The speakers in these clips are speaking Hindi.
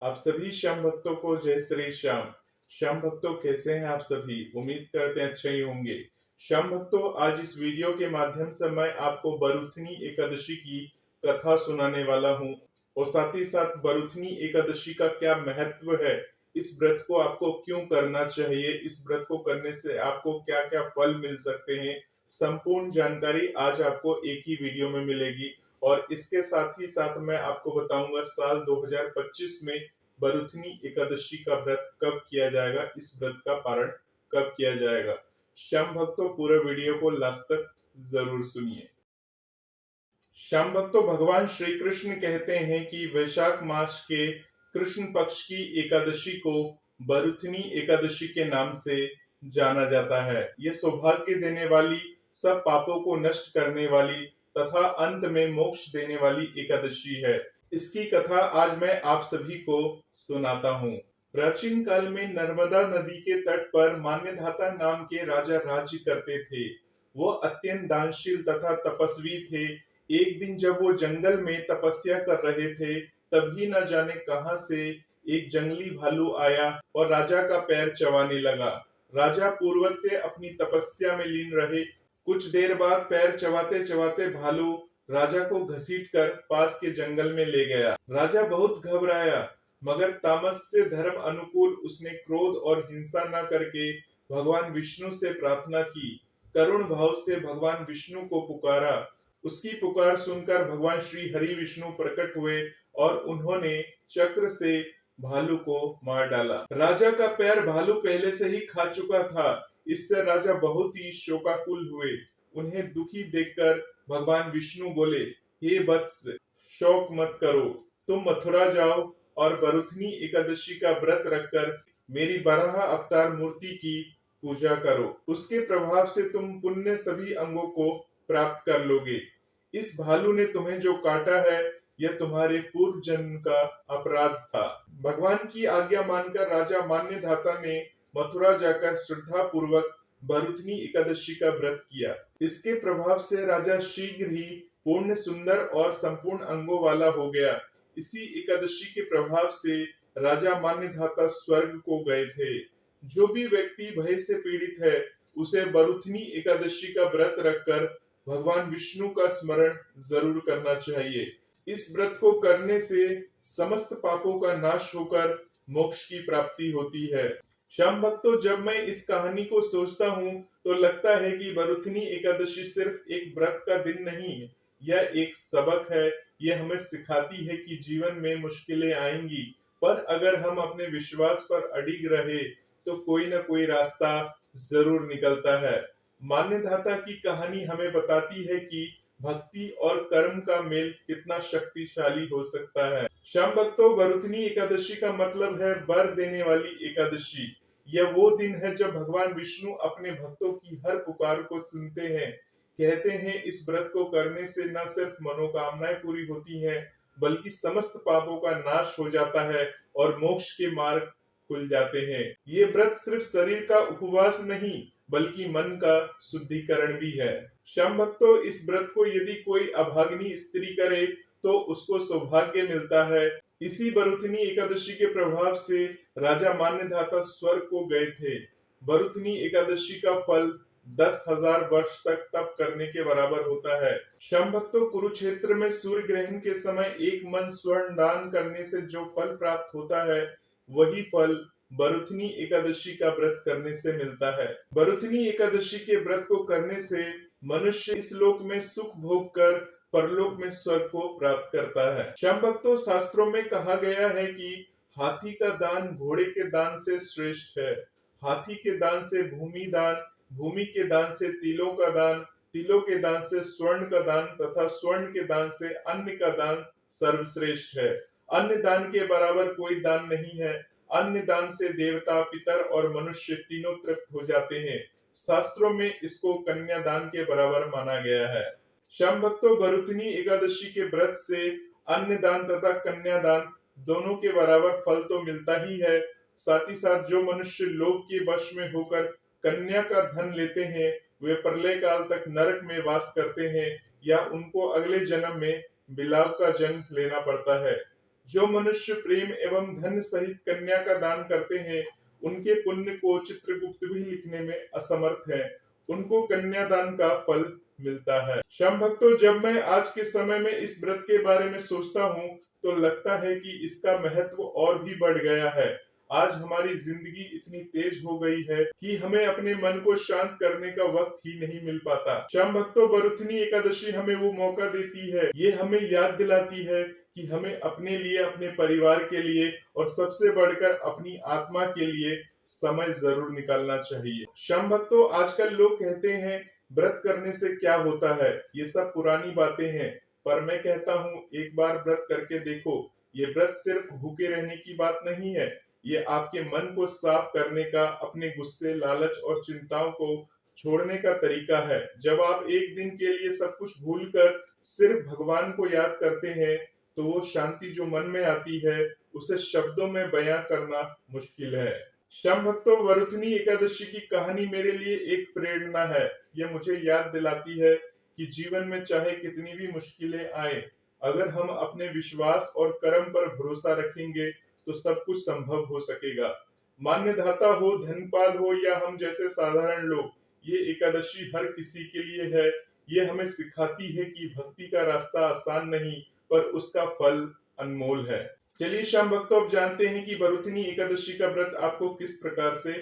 आप सभी श्याम भक्तों को जय श्री श्याम। श्याम भक्तों कैसे हैं आप सभी? उम्मीद करते हैं अच्छे ही होंगे। श्याम भक्तों, आज इस वीडियो के माध्यम से मैं आपको बरुथनी एकादशी की कथा सुनाने वाला हूं और साथ ही साथ बरुथनी एकादशी का क्या महत्व है, इस व्रत को आपको क्यों करना चाहिए, इस व्रत को करने से आपको क्या क्या फल मिल सकते हैं, संपूर्ण जानकारी आज आपको एक ही वीडियो में मिलेगी। और इसके साथ ही साथ मैं आपको बताऊंगा साल 2025 में बरुथनी एकादशी का व्रत कब किया जाएगा, इस व्रत का पारण कब किया जाएगा। श्याम भक्तों, पूरे वीडियो को लास्ट तक जरूर सुनिए। श्याम भक्तों, भगवान श्री कृष्ण कहते हैं कि वैशाख मास के कृष्ण पक्ष की एकादशी को बरुथनी एकादशी के नाम से जाना जाता है। ये सौभाग्य देने वाली, सब पापों को नष्ट करने वाली तथा अंत में मोक्ष देने वाली एकादशी है। इसकी कथा आज मैं आप सभी को सुनाता हूँ। प्राचीन काल में नर्मदा नदी के तट पर मान्यधाता नाम के राजा राज्य करते थे। वो अत्यंत दानशील तथा तपस्वी थे। एक दिन जब वो जंगल में तपस्या कर रहे थे, तभी न जाने कहां से एक जंगली भालू आया और राजा का पैर चबाने लगा। राजा पूर्वत्य अपनी तपस्या में लीन रहे। कुछ देर बाद पैर चबाते चबाते भालू राजा को घसीटकर पास के जंगल में ले गया। राजा बहुत घबराया, मगर तामस से धर्म अनुकूल उसने क्रोध और हिंसा न करके भगवान विष्णु से प्रार्थना की। करुण भाव से भगवान विष्णु को पुकारा। उसकी पुकार सुनकर भगवान श्री हरि विष्णु प्रकट हुए और उन्होंने चक्र से भालू को मार डाला। राजा का पैर भालू पहले से ही खा चुका था। इससे राजा बहुत ही शोकाकुल हुए। उन्हें दुखी देखकर भगवान विष्णु बोले, हे वत्स, शोक मत करो, तुम मथुरा जाओ और बरुथनी एकादशी का व्रत रखकर मेरी बारह अवतार मूर्ति की पूजा करो। उसके प्रभाव से तुम पुण्य सभी अंगों को प्राप्त कर लोगे। इस भालू ने तुम्हें जो काटा है, यह तुम्हारे पूर्व जन्म का अपराध था। भगवान की आज्ञा मानकर राजा मान्यधाता ने मथुरा जाकर श्रद्धा पूर्वक बरुथनी एकादशी का व्रत किया। इसके प्रभाव से राजा शीघ्र ही पूर्ण, सुंदर और संपूर्ण अंगों वाला हो गया। इसी एकादशी के प्रभाव से राजा मान्यधाता स्वर्ग को गए थे। जो भी व्यक्ति भय से पीड़ित है, उसे बरुथनी एकादशी का व्रत रखकर भगवान विष्णु का स्मरण जरूर करना चाहिए। इस व्रत को करने से समस्त पापों का नाश होकर मोक्ष की प्राप्ति होती है। श्याम भक्तों, जब मैं इस कहानी को सोचता हूँ तो लगता है कि बरुथनी एकादशी सिर्फ एक व्रत का दिन नहीं है, यह एक सबक है। यह हमें सिखाती है कि जीवन में मुश्किलें आएंगी, पर अगर हम अपने विश्वास पर अडिग रहे तो कोई न कोई रास्ता जरूर निकलता है। मान्यधाता की कहानी हमें बताती है कि भक्ति और कर्म का मेल कितना शक्तिशाली हो सकता है। श्याम भक्तों, बरुथनी एकादशी का मतलब है वर देने वाली एकादशी। यह वो दिन है जब भगवान विष्णु अपने भक्तों की हर पुकार को सुनते हैं। कहते हैं इस व्रत को करने से न सिर्फ मनोकामनाएं पूरी होती हैं, बल्कि समस्त पापों का नाश हो जाता है और मोक्ष के मार्ग खुल जाते हैं। ये व्रत सिर्फ शरीर का उपवास नहीं, बल्कि मन का शुद्धिकरण भी है। श्याम भक्तों, इस व्रत को यदि कोई अभागिनी स्त्री करे तो उसको सौभाग्य मिलता है। इसी बरुथनी एकादशी के प्रभाव से राजा मान्यधाता स्वर्ग को गए थे। बरुथनी एकादशी का फल 10,000 वर्ष तक तप करने के बराबर होता है। श्याम भक्तों, कुरुक्षेत्र में सूर्य ग्रहण के समय एक मन स्वर्ण दान करने से जो फल प्राप्त होता है, वही फल बरुथनी एकादशी का व्रत करने से मिलता है। बरुथनी एकादशी के व्रत को करने से मनुष्य इस लोक में सुख भोग कर परलोक में स्वर्ग को प्राप्त करता है। श्याम भक्तों, शास्त्रों में कहा गया है कि हाथी का दान घोड़े के दान से श्रेष्ठ है। हाथी के दान से भूमि दान, भूमि के दान से तिलों का दान, तिलों के दान से स्वर्ण का दान तथा स्वर्ण के दान से अन्न का दान सर्वश्रेष्ठ है। अन्न दान के बराबर कोई दान नहीं है। अन्न दान से देवता, पितर और मनुष्य तीनों तृप्त हो जाते हैं। शास्त्रों में इसको कन्यादान के बराबर माना गया है। श्याम भक्तों, बरुथनी एकादशी के व्रत से अन्न दान तथा कन्यादान दोनों के बराबर फल तो मिलता ही है। साथ ही साथ जो मनुष्य लोभ के वश में होकर कन्या का धन लेते हैं, वे प्रलय काल तक नरक में वास करते हैं या उनको अगले जन्म में बिलाव का जन्म लेना पड़ता है। जो मनुष्य प्रेम एवं धन सहित कन्या का दान करते हैं, उनके पुण्य को चित्रगुप्त भी लिखने में असमर्थ है। उनको कन्यादान का फल मिलता है। श्याम भक्तों, जब मैं आज के समय में इस व्रत के बारे में सोचता हूँ तो लगता है कि इसका महत्व और भी बढ़ गया है। आज हमारी जिंदगी इतनी तेज हो गई है कि हमें अपने मन को शांत करने का वक्त ही नहीं मिल पाता। श्याम भक्तों, बरुथनी एकादशी हमें वो मौका देती है, ये हमें याद दिलाती है कि हमें अपने लिए, अपने परिवार के लिए और सबसे बढ़कर अपनी आत्मा के लिए समय जरूर निकालना चाहिए। श्याम भक्तों, आजकल लोग कहते हैं व्रत करने से क्या होता है, ये सब पुरानी बातें हैं, पर मैं कहता हूँ एक बार व्रत करके देखो। ये व्रत सिर्फ भूखे रहने की बात नहीं है, ये आपके मन को साफ करने का, अपने गुस्से, लालच और चिंताओं को छोड़ने का तरीका है। जब आप एक दिन के लिए सब कुछ भूलकर सिर्फ भगवान को याद करते हैं तो वो शांति जो मन में आती है उसे शब्दों में बयां करना मुश्किल है। श्याम भक्तों, वरुथनी एकादशी की कहानी मेरे लिए एक प्रेरणा है। यह मुझे याद दिलाती है कि जीवन में चाहे कितनी भी मुश्किलें आए, अगर हम अपने विश्वास और कर्म पर भरोसा रखेंगे तो सब कुछ संभव हो सकेगा। मान्यदाता हो, धनपाल हो या हम जैसे साधारण लोग, ये एकादशी हर किसी के लिए है। ये हमें सिखाती है कि भक्ति का रास्ता आसान नहीं, पर उसका फल अनमोल है। चलिए श्याम भक्तों, अब जानते हैं कि वरुथनी एकादशी का व्रत आपको किस प्रकार से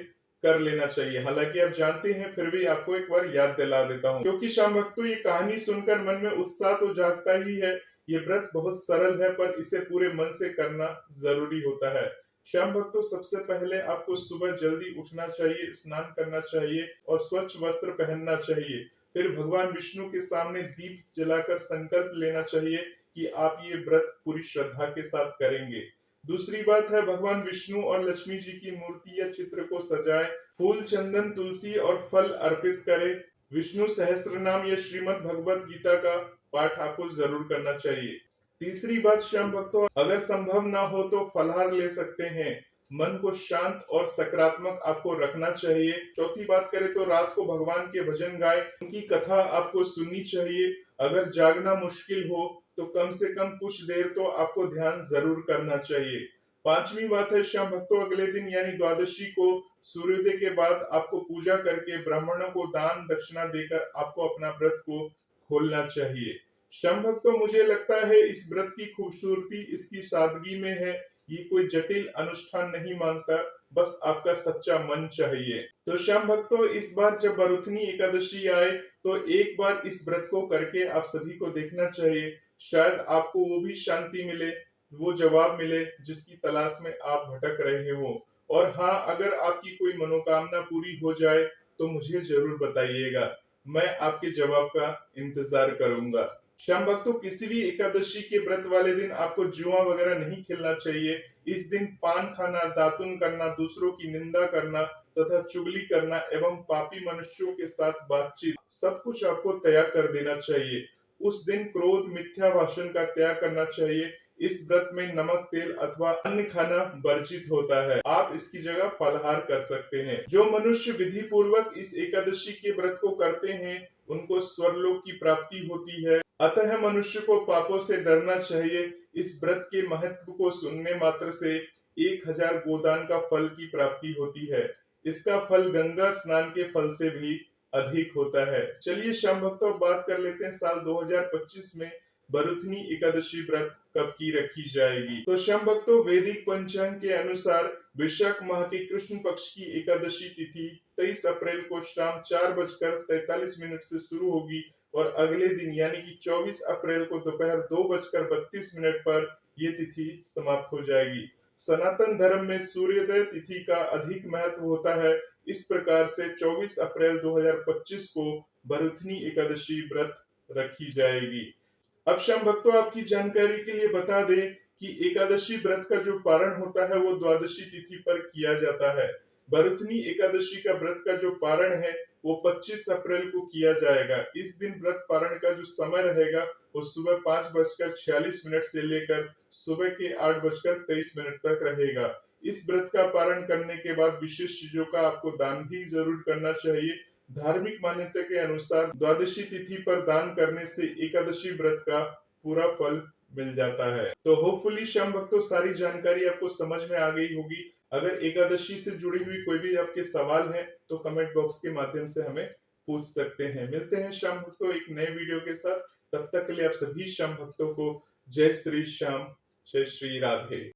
कर लेना चाहिए। हालांकि आप जानते हैं, फिर भी आपको एक बार याद दिला देता हूँ, क्योंकि श्याम भक्तों ये कहानी सुनकर मन में उत्साह तो जागता ही है। ये व्रत बहुत सरल है, पर इसे पूरे मन से करना जरूरी होता है। श्याम भक्तों, सबसे पहले आपको सुबह जल्दी उठना चाहिए, स्नान करना चाहिए और स्वच्छ वस्त्र पहनना चाहिए। फिर भगवान विष्णु के सामने दीप जलाकर संकल्प लेना चाहिए कि आप ये व्रत पूरी श्रद्धा के साथ करेंगे। दूसरी बात है, भगवान विष्णु और लक्ष्मी जी की मूर्ति या चित्र को सजाएं, फूल, चंदन, तुलसी और फल अर्पित करें। विष्णु सहस्त्र नाम या श्रीमद् भगवत गीता का पाठ आपको जरूर करना चाहिए। तीसरी बात श्याम भक्तों, अगर संभव ना हो तो फलाहार ले सकते हैं। मन को शांत और सकारात्मक आपको रखना चाहिए। चौथी बात करें तो रात को भगवान के भजन गाएं, उनकी कथा आपको सुननी चाहिए। अगर जागना मुश्किल हो तो कम से कम कुछ देर तो आपको ध्यान जरूर करना चाहिए। पांचवी बात है श्याम भक्तों, अगले दिन यानी द्वादशी को सूर्योदय के बाद आपको पूजा करके ब्राह्मणों को दान दक्षिणा देकर आपको अपना व्रत को खोलना चाहिए। श्याम भक्तों, मुझे लगता है इस व्रत की खूबसूरती इसकी सादगी में है। ये कोई जटिल अनुष्ठान नहीं मांगता, बस आपका सच्चा मन चाहिए। तो श्याम भक्तों, इस बार जब वरुथनी एकादशी आए तो एक बार इस व्रत को करके आप सभी को देखना चाहिए। शायद आपको वो भी शांति मिले, वो जवाब मिले जिसकी तलाश में आप भटक रहे हो। और हाँ, अगर आपकी कोई मनोकामना पूरी हो जाए तो मुझे जरूर बताइएगा, मैं आपके जवाब का इंतजार करूंगा। श्याम भक्तों, किसी भी एकादशी के व्रत वाले दिन आपको जुआ वगैरह नहीं खेलना चाहिए। इस दिन पान खाना, दातुन करना, दूसरों की निंदा करना तथा चुगली करना एवं पापी मनुष्यों के साथ बातचीत, सब कुछ आपको त्याग कर देना चाहिए। उस दिन क्रोध, मिथ्या भाषण का त्याग करना चाहिए। इस व्रत में नमक, तेल अथवा अन्य खाना वर्जित होता है। आप इसकी जगह फलाहार कर सकते हैं। जो मनुष्य विधि पूर्वक इस एकादशी के व्रत को करते हैं उनको स्वर्गलोक की प्राप्ति होती है। अतः मनुष्य को पापों से डरना चाहिए। इस व्रत के महत्व को सुनने मात्र से 1000 गोदान का फल की प्राप्ति होती है। इसका फल गंगा स्नान के फल से भी अधिक होता है। चलिए श्याम भक्तों, बात कर लेते हैं साल 2025 में वरुथनी एकादशी व्रत कब की रखी जाएगी। तो श्याम भक्तों, वैदिक पंचांग के अनुसार वैशाख माह की कृष्ण पक्ष की एकादशी तिथि 23 अप्रैल को शाम 4:43 से शुरू होगी और अगले दिन यानी कि 24 अप्रैल को दोपहर 2:32 पर ये तिथि समाप्त हो जाएगी। सनातन धर्म में सूर्योदय तिथि का अधिक महत्व होता है। इस प्रकार से 24 अप्रैल 2025 को वरुथनी एकादशी व्रत रखी जाएगी। अब श्याम भक्तों, आपकी जानकारी के लिए बता दें कि एकादशी व्रत का जो पारण होता है वो द्वादशी तिथि पर किया जाता है। वरुथनी एकादशी का व्रत का जो पारण है वो 25 अप्रैल को किया जाएगा। इस दिन व्रत पारण का जो समय रहेगा वो सुबह 5:46 से लेकर सुबह के 8:23 तक रहेगा। इस व्रत का पारण करने के बाद विशेष चीजों का आपको दान भी जरूर करना चाहिए। धार्मिक मान्यता के अनुसार द्वादशी तिथि पर दान करने से एकादशी व्रत का पूरा फल मिल जाता है। तो होपफुली श्याम भक्तों सारी जानकारी आपको समझ में आ गई होगी। अगर एकादशी से जुड़ी हुई कोई भी आपके सवाल हैं तो कमेंट बॉक्स के माध्यम से हमें पूछ सकते हैं। मिलते हैं श्याम भक्तों एक नए वीडियो के साथ। तब तक के लिए आप सभी श्याम भक्तों को जय श्री श्याम, जय श्री राधे।